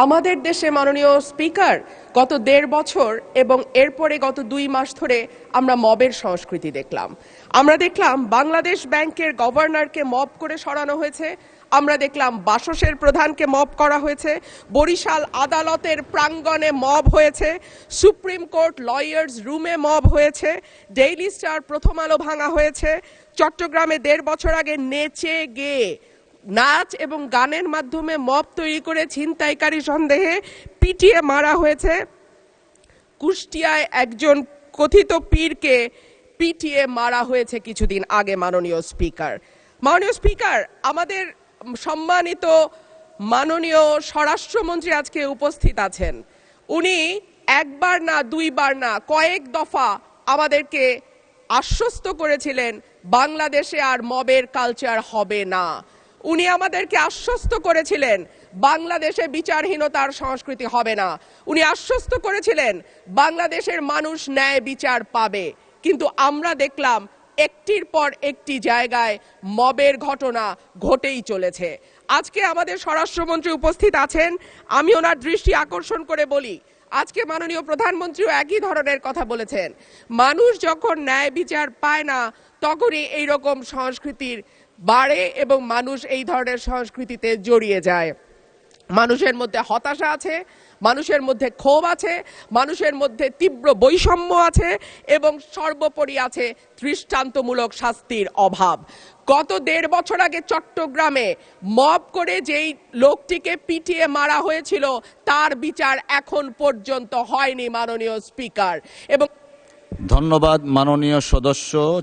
আমাদের দেশে মাননীয় স্পিকার গত ১.৫ বছর এবং এরপরে গত ২ মাস ধরে আমরা মবের সংস্কৃতি দেখলাম। আমরা দেখলাম বাংলাদেশ ব্যাংকের গভর্নরকে মব করে সরানো হয়েছে, আমরা দেখলাম বাসসের প্রধানকে মব করা হয়েছে, বরিশাল আদালতের প্রাঙ্গণে মব হয়েছে, সুপ্রিম কোর্ট লয়ার্স রুমে মব হয়েছে, ডেইলি স্টার প্রথম আলো ভাঙা হয়েছে, চট্টগ্রামে ১.৫ বছর আগে নেচে গেয়ে নাচ এবং গানের মাধ্যমে মব তৈরি করে ছিনতাইকারী সন্দেহে পিটিয়ে মারা হয়েছে, কুষ্টিয়ায় একজন কথিত পীরকে পিটিয়ে মারা হয়েছে কিছুদিন আগে। মাননীয় স্পিকার, আমাদের সম্মানিত মাননীয় স্বরাষ্ট্রমন্ত্রী আজকে উপস্থিত আছেন। উনি একবার না দুইবার না কয়েক দফা আমাদেরকে আশ্বস্ত করেছিলেন বাংলাদেশে আর মবের কালচার হবে না। উনি আমাদেরকে আশ্বস্ত করেছিলেন বাংলাদেশে বিচারহীনতার সংস্কৃতি হবে না। উনি আশ্বস্ত করেছিলেন বাংলাদেশের মানুষ ন্যায় বিচার পাবে। কিন্তু আমরা দেখলাম একটির পর একটি জায়গায় মবের ঘটনা ঘটেই চলেছে। আজকে আমাদের স্বরাষ্ট্রমন্ত্রী উপস্থিত আছেন, আমি ওনার দৃষ্টি আকর্ষণ করে বলি, আজকে মাননীয় প্রধানমন্ত্রীও একই ধরনের কথা বলেছেন। মানুষ যখন ন্যায় বিচার পায় না তখনই এইরকম সংস্কৃতির বাড়ে এবং মানুষ এই ধরনের সংস্কৃতিতে জড়িয়ে যায়। মানুষের মধ্যে হতাশা আছে, মানুষের মধ্যে ক্ষোভ আছে, মানুষের মধ্যে তীব্র বৈষম্য আছে এবং সর্বোপরি আছে দৃষ্টান্তমূলক শাস্তির অভাব। গত ১.৫ বছর আগে চট্টগ্রামে মব করে যেই লোকটিকে পিটিয়ে মারা হয়েছিল তার বিচার এখন পর্যন্ত হয়নি মাননীয় স্পিকার। এবং ধন্যবাদ মাননীয় সদস্য।